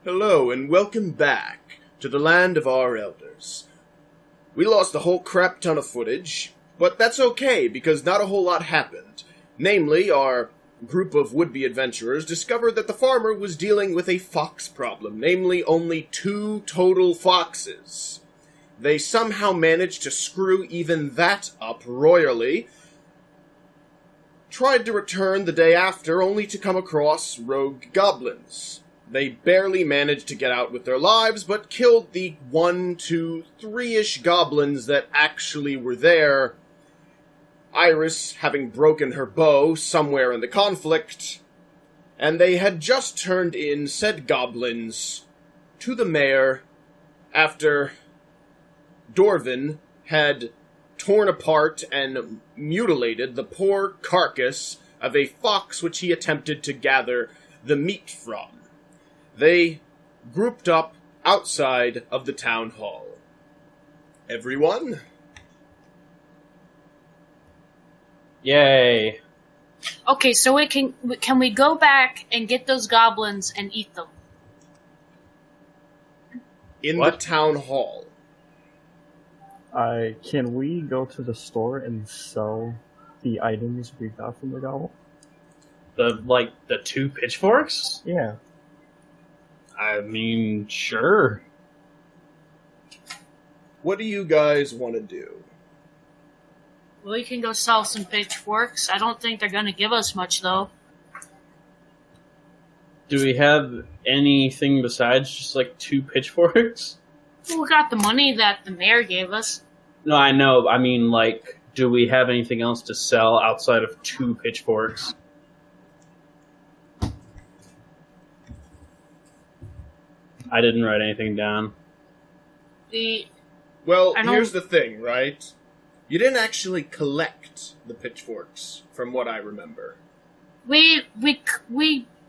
Hello, and welcome back to the land of our elders. We lost a whole crap ton of footage, but that's okay, because not a whole lot happened. Namely, our group of would-be adventurers discovered that the farmer was dealing with a fox problem, namely only 2 total foxes. They somehow managed to screw even that up royally, tried to return the day after, only to come across rogue goblins. They barely managed to get out with their lives, but killed the 1, 2, 3-ish goblins that actually were there. Iris having broken her bow somewhere in the conflict, and they had just turned in said goblins to the mayor after Dorvin had torn apart and mutilated the poor carcass of a fox which he attempted to gather the meat from. They grouped up outside of the town hall. Everyone? Yay. Okay, so can we go back and get those goblins and eat them? In What? the town hall. Can we go to the store and sell the items we got from the goblin? The 2 pitchforks? Yeah. I mean, sure. What do you guys want to do? Well, we can go sell some pitchforks. I don't think they're going to give us much, though. Do we have anything besides just 2 pitchforks? We got the money that the mayor gave us. No, I know. I mean, do we have anything else to sell outside of 2 pitchforks? I didn't write anything down. Well, I don't- here's the thing, right? You didn't actually collect the pitchforks, from what I remember. We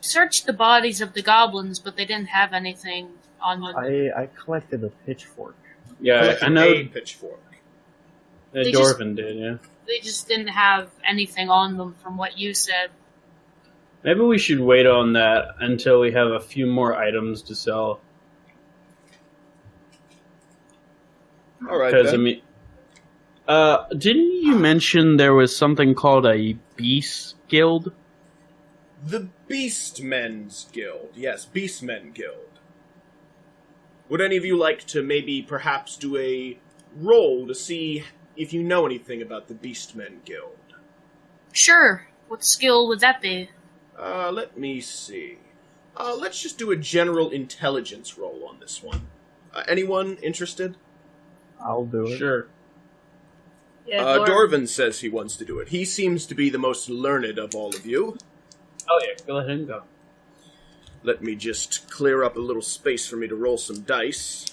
searched the bodies of the goblins, but they didn't have anything on them. I collected a pitchfork. Yeah, Collected I know a pitchfork. They Dorvin did, yeah. They just didn't have anything on them from what you said. Maybe we should wait on that until we have a few more items to sell. All right, Because, I then. mean... didn't you mention there was something called a Beast Guild? The Beastmen's Guild. Yes, Beastmen Guild. Would any of you like to maybe perhaps do a roll to see if you know anything about the Beastmen Guild? Sure. What skill would that be? Let me see. Let's just do a general intelligence roll on this one. Anyone interested? I'll do it. Sure. Yeah, Dorvin says he wants to do it. He seems to be the most learned of all of you. Oh yeah, go ahead and go. Let me just clear up a little space for me to roll some dice.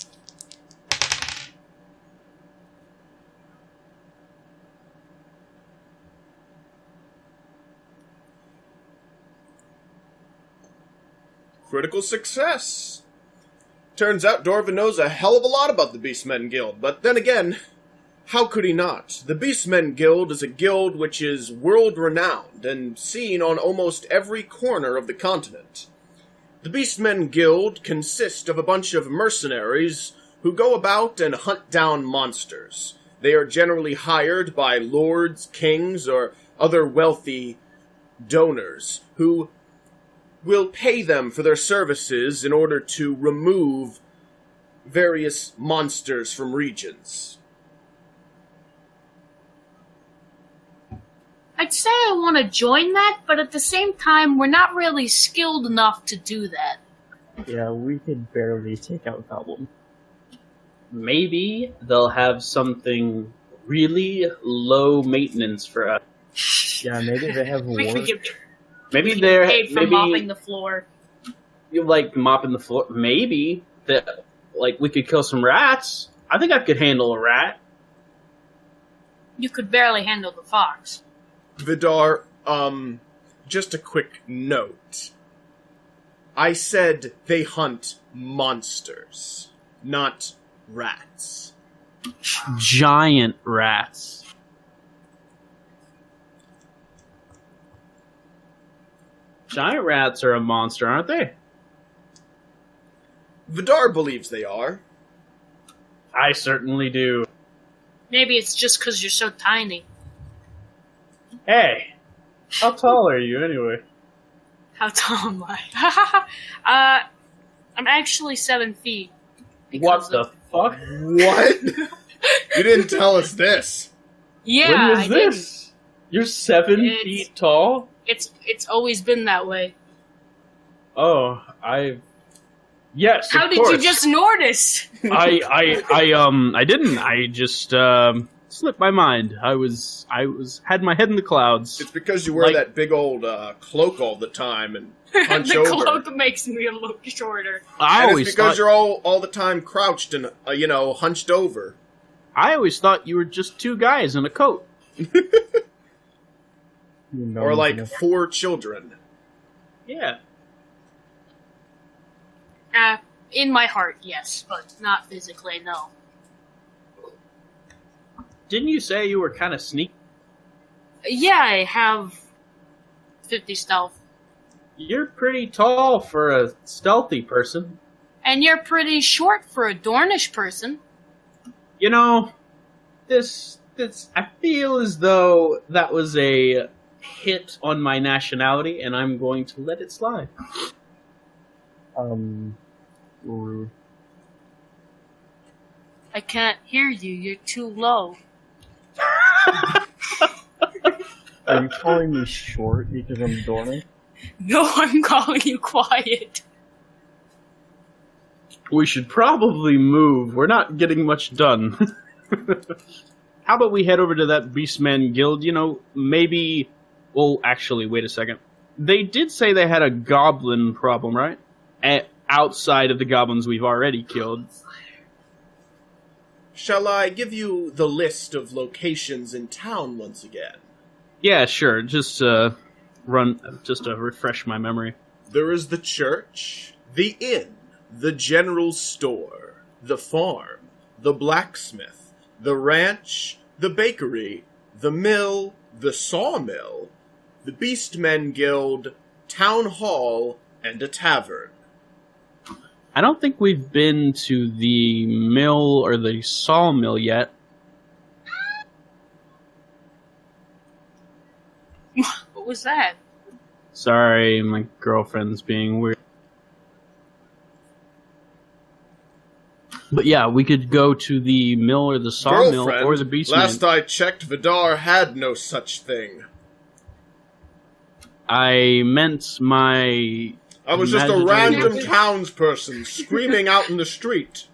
Critical success! Turns out Dorvin knows a hell of a lot about the Beastmen Guild, but then again, how could he not? The Beastmen Guild is a guild which is world-renowned and seen on almost every corner of the continent. The Beastmen Guild consists of a bunch of mercenaries who go about and hunt down monsters. They are generally hired by lords, kings, or other wealthy donors who will pay them for their services in order to remove various monsters from regions. I'd say I want to join that, but at the same time, we're not really skilled enough to do that. Yeah, we could barely take out goblin. Maybe they'll have something really low maintenance for us. Yeah, maybe they have We could work. get Maybe they're paid for mopping the floor. you mopping the floor. Maybe that we could kill some rats. I think I could handle a rat. You could barely handle the fox. Vidar, just a quick note. I said they hunt monsters, not rats. Giant rats. Giant rats are a monster, aren't they? Vidar believes they are. I certainly do. Maybe it's just because you're so tiny. Hey, how tall are you anyway? How tall am I? I'm actually 7 feet. What the fuck? What? You didn't tell us this. Yeah, When was I this? You're 7 It's- feet tall? It's always been that way. Oh, yes, How of did course. you just notice? I didn't. I just slipped my mind. I had my head in the clouds. It's because you wear Like- that big old cloak all the time and hunch The over. cloak makes me look shorter. I And always it's because thought you're all the time crouched and, hunched over. I always thought you were just two guys in a coat. You know, Or like 4 children. Yeah. In my heart, yes, but not physically, no. Didn't you say you were kind of sneaky? Yeah, I have 50 stealth. You're pretty tall for a stealthy person. And you're pretty short for a Dornish person. You know, this I feel as though that was a hit on my nationality, and I'm going to let it slide. Rude. I can't hear you, you're too low. Are you calling me short because I'm Dornish? No, I'm calling you quiet. We should probably move. We're not getting much done. How about we head over to that Beastman Guild? You know, maybe... Well, actually, wait a second. They did say they had a goblin problem, right? Outside of the goblins we've already killed. Shall I give you the list of locations in town once again? Yeah, sure. Just to refresh my memory. There is the church, the inn, the general store, the farm, the blacksmith, the ranch, the bakery, the mill, the sawmill, the Beastmen Guild, town hall, and a tavern. I don't think we've been to the mill or the sawmill yet. What was that? Sorry, my girlfriend's being weird. But yeah, we could go to the mill or the sawmill Girlfriend? or the beastman. Last I checked, Vidar had no such thing. I meant my... I was just a Imaginary random location. townsperson screaming out in the street.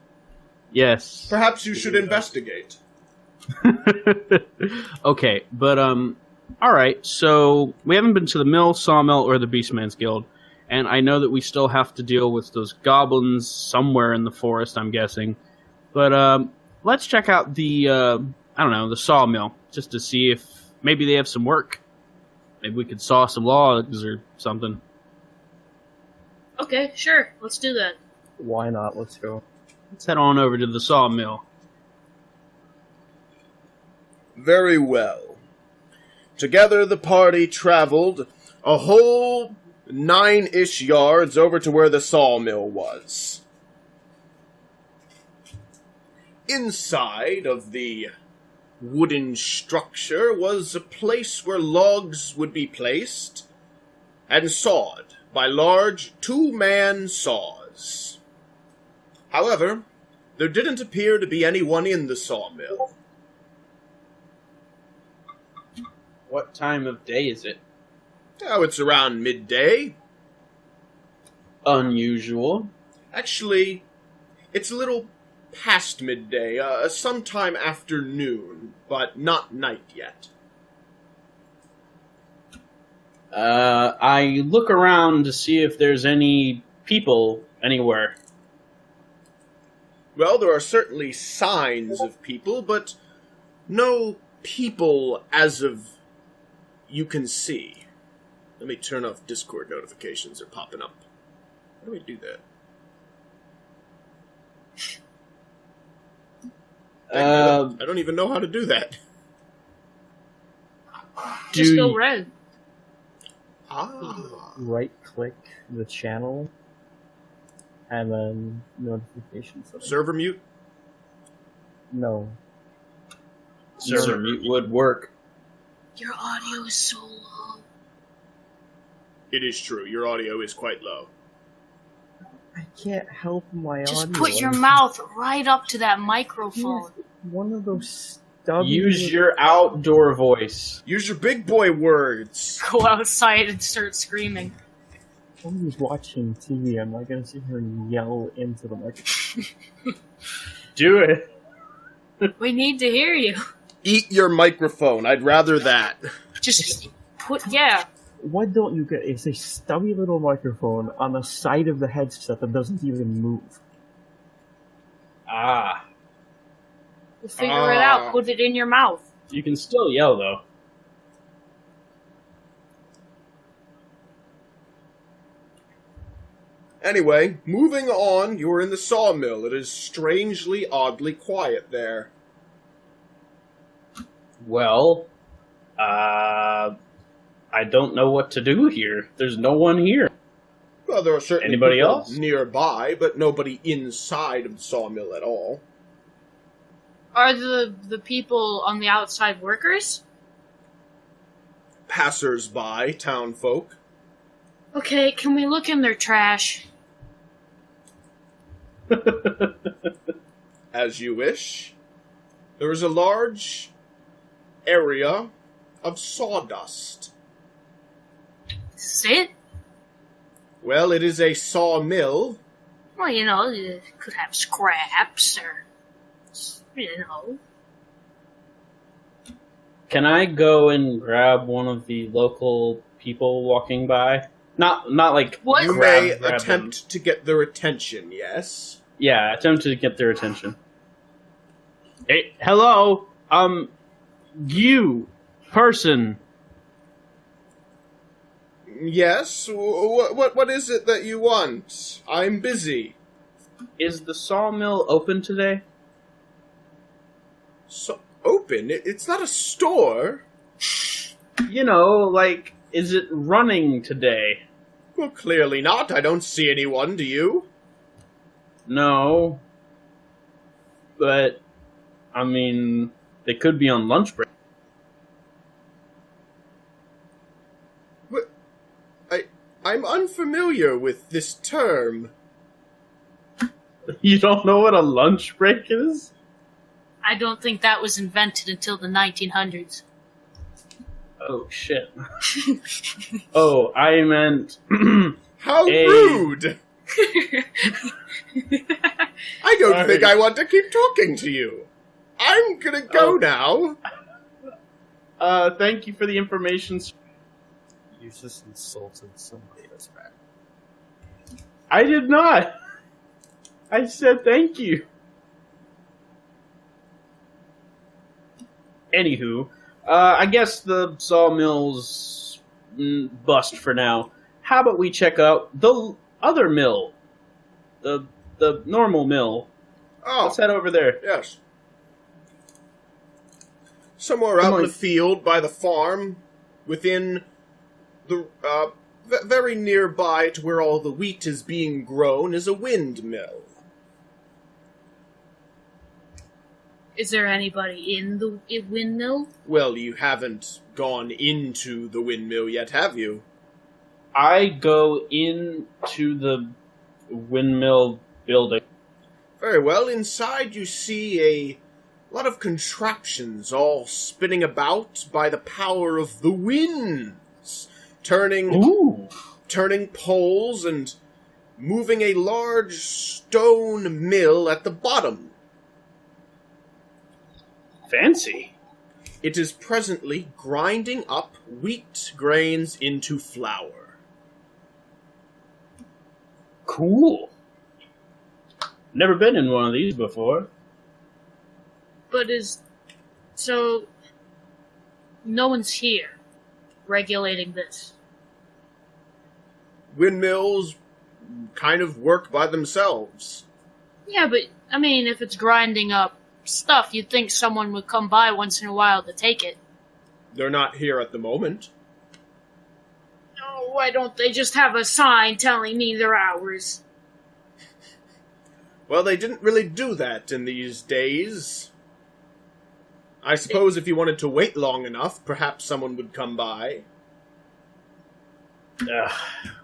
Yes. Perhaps you should investigate. Okay, but alright, so we haven't been to the mill, sawmill, or the Beastman's Guild, and I know that we still have to deal with those goblins somewhere in the forest, I'm guessing. But let's check out the, the sawmill, just to see if maybe they have some work. Maybe we could saw some logs or something. Okay, sure, let's do that. Why not? Let's go. Let's head on over to the sawmill. Very well. Together the party traveled a whole 9-ish yards over to where the sawmill was. Inside of the wooden structure was a place where logs would be placed and sawed by large 2-man saws. However, there didn't appear to be anyone in the sawmill. What time of day is it? Oh, it's around midday. Unusual. Actually, it's a little past midday, sometime afternoon, but not night yet. I look around to see if there's any people anywhere. Well, there are certainly signs of people, but no people as of you can see. Let me turn off Discord notifications. They're popping up. How do we do that? I don't even know how to do that. Just go red. Ah. Right click the channel. and then notifications. Server mute? No. Server mute would work. Your audio is so low. It is true. Your audio is quite low. I can't help my Just audio. put your mouth right up to that microphone. One of those stubby... Use your outdoor voice. Use your big boy words. Go outside and start screaming. Somebody's watching TV. I'm not gonna sit here and yell into the microphone. Do it. We need to hear you. Eat your microphone. I'd rather that. Just yeah. Why don't you get a stubby little microphone on the side of the headset that doesn't even move? Ah. We'll figure it out. Put it in your mouth. You can still yell, though. Anyway, moving on, you're in the sawmill. It is strangely, oddly quiet there. Well, I don't know what to do here. There's no one here. Well, there are certainly Anybody people else? nearby, but nobody inside of the sawmill at all. Are the people on the outside workers? Passers-by, townfolk. Okay, can we look in their trash? As you wish. There is a large area of sawdust. Is it? Well, it is a sawmill. Well, you could have scraps or, you know. Can I go and grab one of the local people walking by? Not like What? You grab- may grab attempt to get their attention, yes? Yeah, attempt to get their attention. Hey, hello, you person. Yes? What is it that you want? I'm busy. Is the sawmill open today? So open? It's not a store. You know, like, is it running today? Well, clearly not. I don't see anyone, do you? No. But, I mean, they could be on lunch break. I'm unfamiliar with this term. You don't know what a lunch break is? I don't think that was invented until the 1900s. Oh, shit. Oh, I meant... How Hey. rude! I don't Sorry. think I want to keep talking to you. I'm gonna go Oh. now. Thank you for the information. You just insulted somebody that's bad. I did not. I said thank you. Anywho, I guess the sawmill's bust for now. How about we check out the other mill? The normal mill. Oh, Let's head over there. yes. Somewhere out in the field by the farm, within the, very nearby to where all the wheat is being grown, is a windmill. Is there anybody in the windmill? Well, you haven't gone into the windmill yet, have you? I go into the windmill building. Very well. Inside you see a lot of contraptions all spinning about by the power of the winds, turning poles and moving a large stone mill at the bottom. Fancy. It is presently grinding up wheat grains into flour. Cool. Never been in one of these before. But so no one's here regulating this. Windmills kind of work by themselves. Yeah, but I mean, if it's grinding up stuff, you'd think someone would come by once in a while to take it. They're not here at the moment. Oh, why don't they just have a sign telling me they're ours? Well, they didn't really do that in these days. I suppose if you wanted to wait long enough, perhaps someone would come by.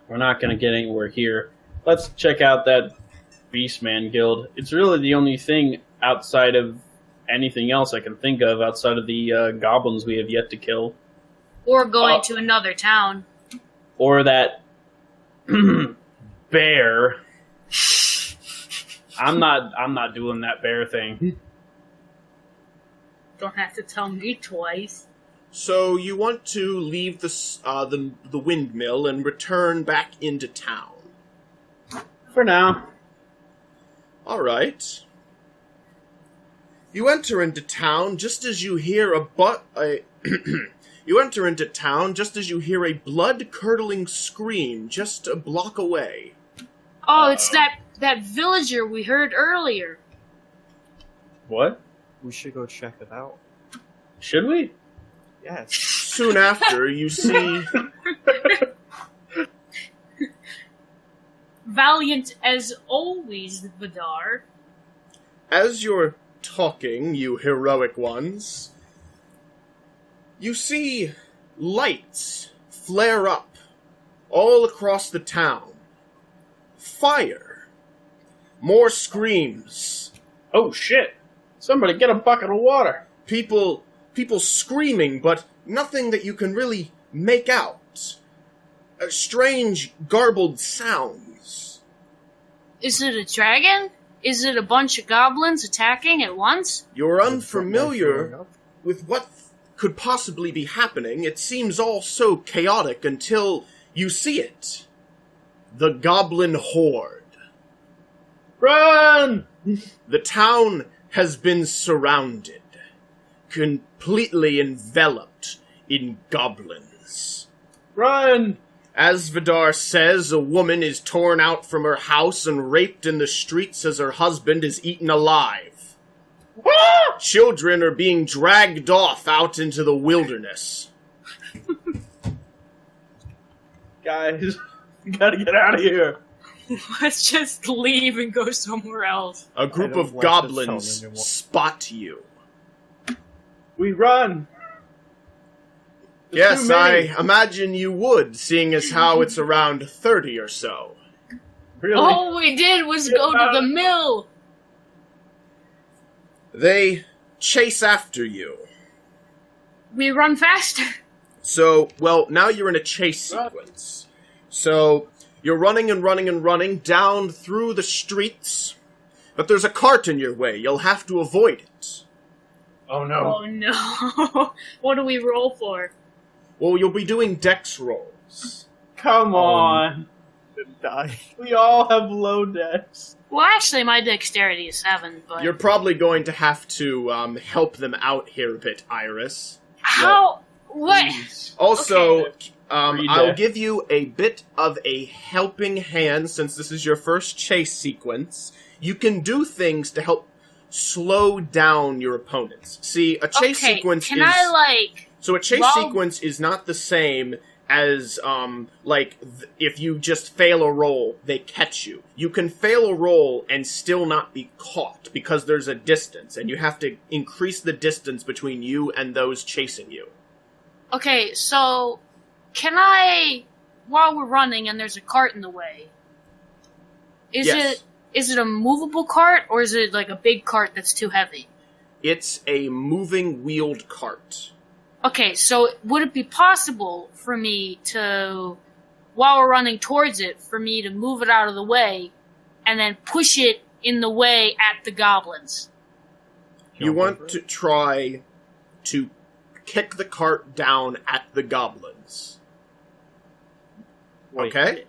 We're not going to get anywhere here. Let's check out that Beastman Guild. It's really the only thing outside of anything else I can think of outside of the goblins we have yet to kill. Or going to another town. Or that bear. I'm not doing that bear thing. Don't have to tell me twice. So you want to leave the windmill and return back into town. For now. All right. You enter into town just as you hear you enter into town just as you hear a blood-curdling scream just a block away. Oh, it's that villager we heard earlier. What? We should go check it out. Should we? Yes. Soon after, you see... Valiant as always, Vidar. As you're talking, you heroic ones, you see lights flare up all across the town. Fire. More screams. Oh shit! Somebody get a bucket of water! People screaming, but nothing that you can really make out. Strange, garbled sounds. Is it a dragon? Is it a bunch of goblins attacking at once? You're unfamiliar with what could possibly be happening. It seems all so chaotic until you see it. The Goblin Horde. Run! The town has been surrounded, completely enveloped in goblins. Run! As Vidar says, a woman is torn out from her house and raped in the streets as her husband is eaten alive. Children are being dragged off out into the wilderness. Guys, we gotta get out of here. Let's just leave and go somewhere else. A group don't of want this goblins town anymore. spot you. We run. There's Yes, too I many. imagine you would, seeing as how it's around 30 or so. Really? All we did was go to the mill. They chase after you. We run faster. So, well, now you're in a chase sequence. So, you're running and running and running down through the streets, but there's a cart in your way. You'll have to avoid it. Oh no. Oh no. What do we roll for? Well, you'll be doing dex rolls. Come on. Die. We all have low decks. Well, actually, my dexterity is 7, but... You're probably going to have to help them out here a bit, Iris. How? What? Please. Also, Okay. I'll give you a bit of a helping hand since this is your first chase sequence. You can do things to help slow down your opponents. See, a chase Okay, sequence can is... I, like... So a chase Well- sequence is not the same as, if you just fail a roll, they catch you. You can fail a roll and still not be caught, because there's a distance, and you have to increase the distance between you and those chasing you. Okay, so... Can I... While we're running and there's a cart in the way... Yes. Is it a movable cart, or is it, like, a big cart that's too heavy? It's a moving wheeled cart. Okay, so would it be possible for me to, while we're running towards it, for me to move it out of the way and then push it in the way at the goblins? You want to try to kick the cart down at the goblins. Wait, Okay?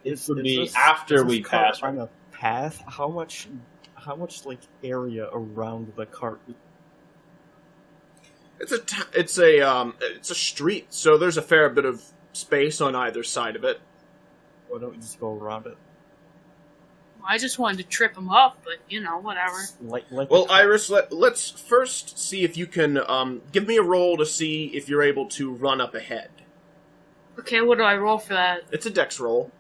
This would be after we pass. on a path. How much like area around the cart? It's a street, so there's a fair bit of space on either side of it. Why don't we just go around it? I just wanted to trip him up, but, whatever. Like Well, Iris, let's first see if you can give me a roll to see if you're able to run up ahead. Okay, what do I roll for that? It's a dex roll.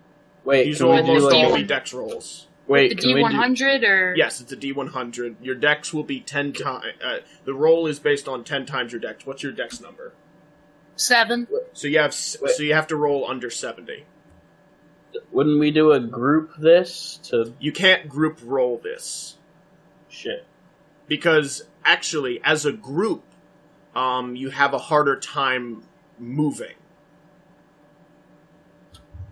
Wait, These can are we do almost like all a, be dex rolls. Wait, The can we do... D100 or Yes, it's a D100. Your dex will be 10 times. The roll is based on 10 times your dex. What's your dex number? 7? So you have to roll under 70. Wouldn't we do a group this to... You can't group roll this. Shit. Because, actually, as a group, you have a harder time moving.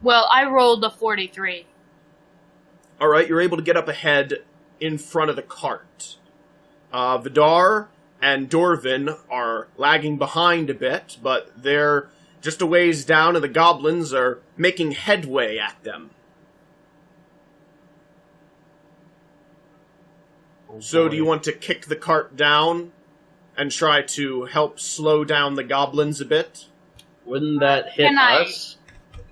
Well, I rolled a 43. Alright, you're able to get up ahead in front of the cart. Vidar and Dorvin are lagging behind a bit, but they're just a ways down and the goblins are making headway at them. Oh, So boy. do you want to kick the cart down and try to help slow down the goblins a bit? Wouldn't that hit Can I- us?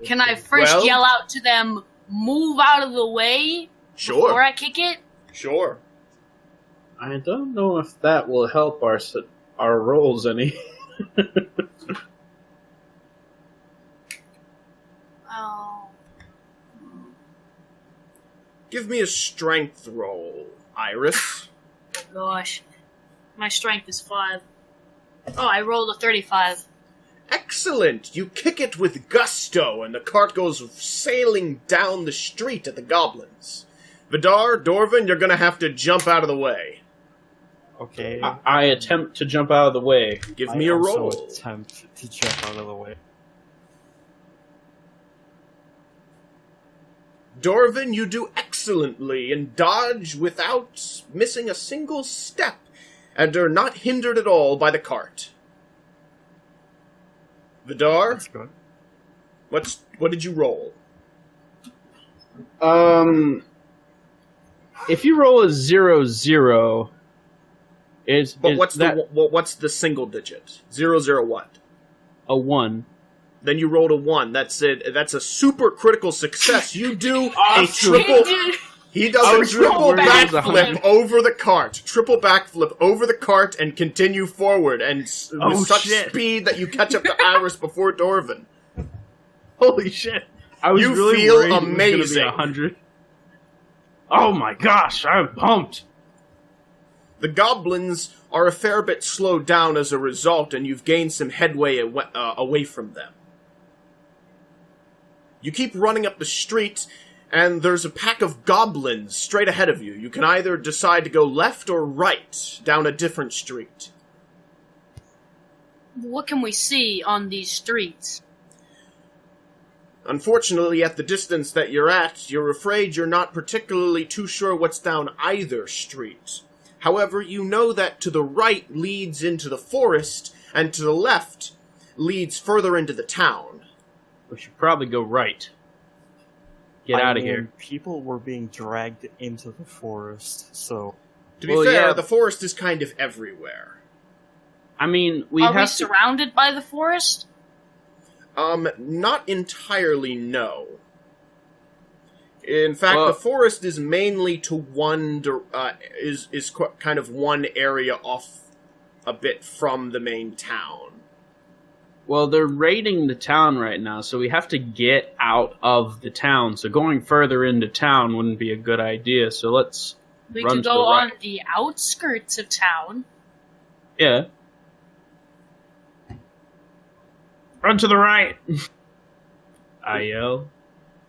Can I first Well- yell out to them, move out of the way before Sure, I kick it? sure. I don't know if that will help our rolls any. Oh. Give me a strength roll, Iris. Gosh. My strength is 5. Oh, I rolled a 35. Excellent! You kick it with gusto, and the cart goes sailing down the street at the goblins. Vidar, Dorvin, you're gonna have to jump out of the way. Okay. I attempt to jump out of the way. Give me a I roll. also attempt to jump out of the way. Dorvin, you do excellently and dodge without missing a single step, and are not hindered at all by the cart. Vidar, That's good. what did you roll? If you roll a 0-0, But what's that what's the single digit? 0 what? a 1? Then you rolled a 1. That's it. That's a super critical success. You do a Awesome. triple. Dude, He does I a was triple worried it was a backflip 100. over the cart. Triple backflip over the cart and continue forward, and with Oh, such shit. speed that you catch up to Iris before Dorvin. Holy shit! I was You really feel worried amazing. It was gonna be 100. Oh my gosh! I'm pumped. The goblins are a fair bit slowed down as a result, and you've gained some headway away from them. You keep running up the street, and there's a pack of goblins straight ahead of you. You can either decide to go left or right down a different street. what can we see on these streets? Unfortunately, at the distance that you're at, you're afraid you're not particularly too sure what's down either street. However, you know that to the right leads into the forest, and to the left leads further into the town. We should probably go right. Get I out of mean, here. People were being dragged into the forest, so To be Well, fair, yeah. the forest is kind of everywhere. I mean, we Are we have to. surrounded by the forest? Not entirely, no. In fact, Well- the forest is mainly to kind of one area off a bit from the main town. Well, they're raiding the town right now, so we have to get out of the town. So going further into town wouldn't be a good idea. So let's. We Run could to go the right. on the outskirts of town. Yeah. Run to the right! I yell.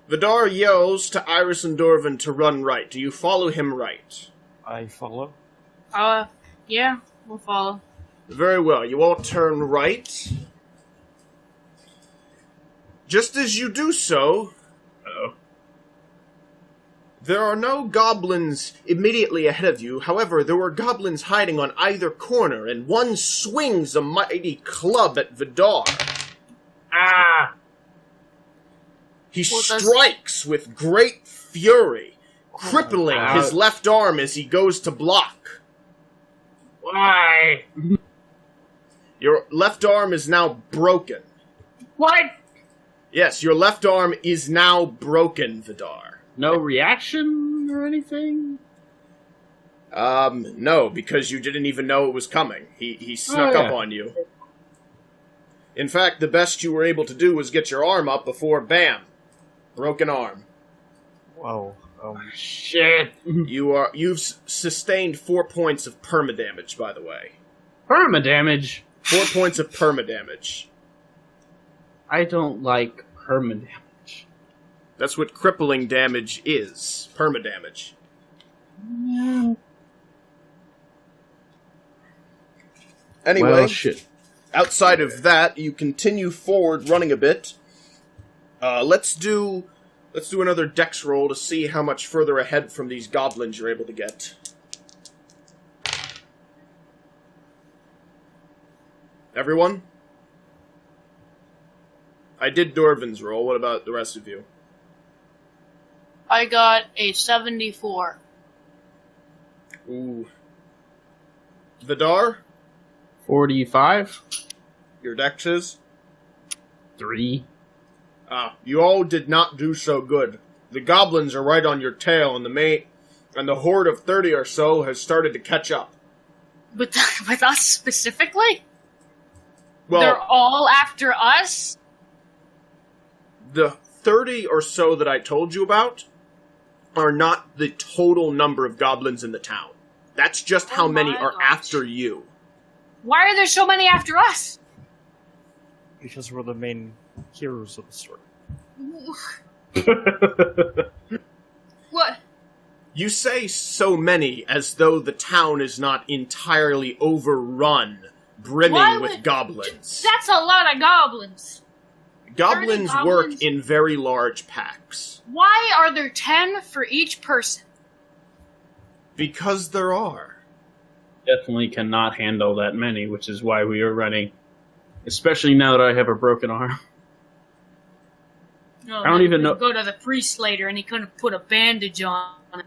Vidar yells to Iris and Dorvin to run right. Do you follow him right? I follow. Yeah, we'll follow. Very well. You all turn right. Just as you do so, there are no goblins immediately ahead of you. However, there were goblins hiding on either corner, and one swings a mighty club at Vidar. Ah! He Well, that's- strikes with great fury, crippling Ouch. his left arm as he goes to block. Why? Your left arm is now broken. What? Yes, your left arm is now broken, Vidar. No reaction or anything? No, because you didn't even know it was coming. He snuck Oh, up yeah. on you. In fact, the best you were able to do was get your arm up before, bam, broken arm. Whoa. Shit. You've sustained 4 points of permadamage, by the way. Permadamage? 4 points of permadamage. I don't like permadamage. That's what crippling damage is. Permadamage. Anyway, Well, shit. outside of that, you continue forward running a bit. Let's do another dex roll to see how much further ahead from these goblins you're able to get. Everyone? I did Dorvin's roll. What about the rest of you? I got a 74. Ooh. Vidar? 45? Your dex is? 3. You all did not do so good. The goblins are right on your tail, and the horde of 30 or so has started to catch up. With us specifically? Well, They're all after us? the 30 or so that I told you about are not the total number of goblins in the town. That's just how many are gosh. after you. Why are there so many after us? Because we're the main heroes of the story. What? You say so many as though the town is not entirely overrun, brimming Why with would- goblins. That's a lot of goblins. Goblins 30 work goblins? in very large packs. Why are there 10 for each person? Because there are. Definitely cannot handle that many, which is why we are running. Especially now that I have a broken arm. No, I don't even know- Go to the priest later, and he couldn't put a bandage on it.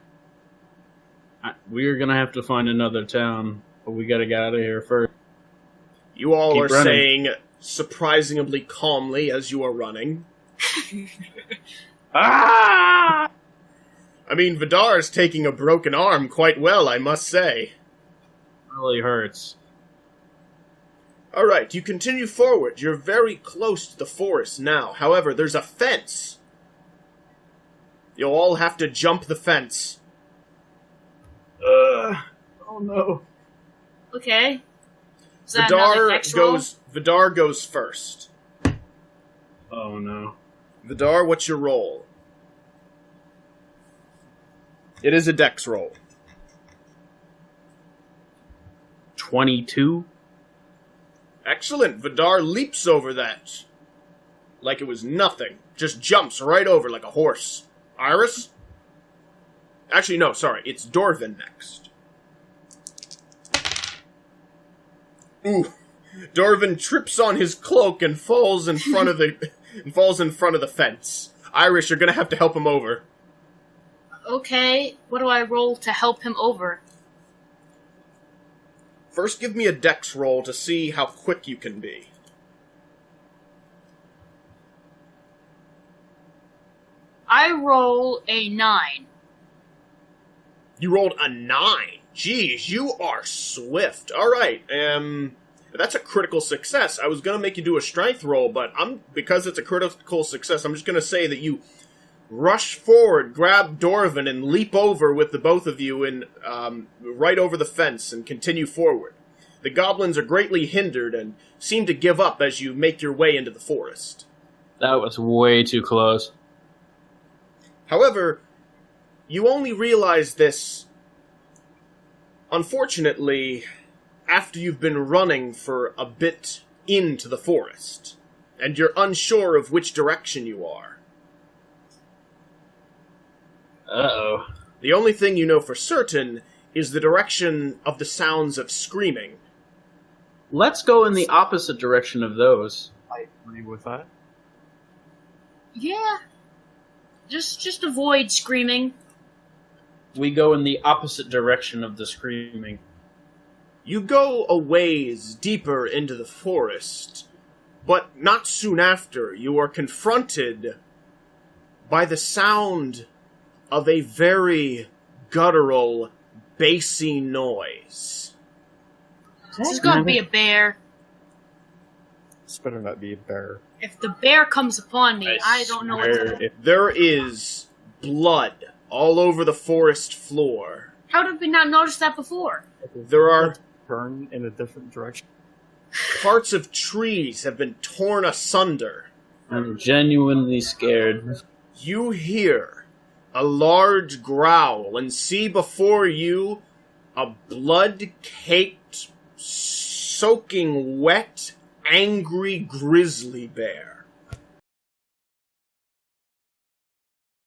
We're gonna have to find another town, but we gotta get out of here first. You all Keep are running. saying surprisingly calmly as you are running. Ah! I mean, Vidar's taking a broken arm quite well, I must say. Really hurts. Alright, you continue forward. You're very close to the forest now. However, there's a fence. You'll all have to jump the fence. Oh no. Okay. Is that another dex roll? Vidar goes first. Oh no. Vidar, what's your roll? It is a dex roll. 22? Excellent. Vidar leaps over that like it was nothing. Just jumps right over like a horse. Iris? Actually, no, sorry. It's Dorvin next. Ooh. Dorvin trips on his cloak and falls in front of the fence. Iris, you're gonna have to help him over. Okay, what do I roll to help him over? First, give me a dex roll to see how quick you can be. I roll a 9. You rolled a 9. Jeez, you are swift. Alright, that's a critical success. I was gonna make you do a strength roll, but because it's a critical success, I'm just gonna say that you rush forward, grab Dorvin, and leap over with the both of you and right over the fence and continue forward. The goblins are greatly hindered and seem to give up as you make your way into the forest. That was way too close. However, you only realize this, unfortunately, after you've been running for a bit into the forest, and you're unsure of which direction you are. Uh-oh. The only thing you know for certain is the direction of the sounds of screaming. Let's go in the opposite direction of those. I agree with that. Yeah. Just avoid screaming. We go in the opposite direction of the screaming. You go a ways deeper into the forest, but not soon after you are confronted by the sound of a very guttural, bassy noise. This is gonna be a bear. This better not be a bear. If the bear comes upon me, I don't know what to do. There is blood all over the forest floor. How did we not notice that before? There are Let's turn in a different direction. parts of trees have been torn asunder. I'm genuinely scared. You hear a large growl and see before you a blood-caked, soaking wet, angry grizzly bear.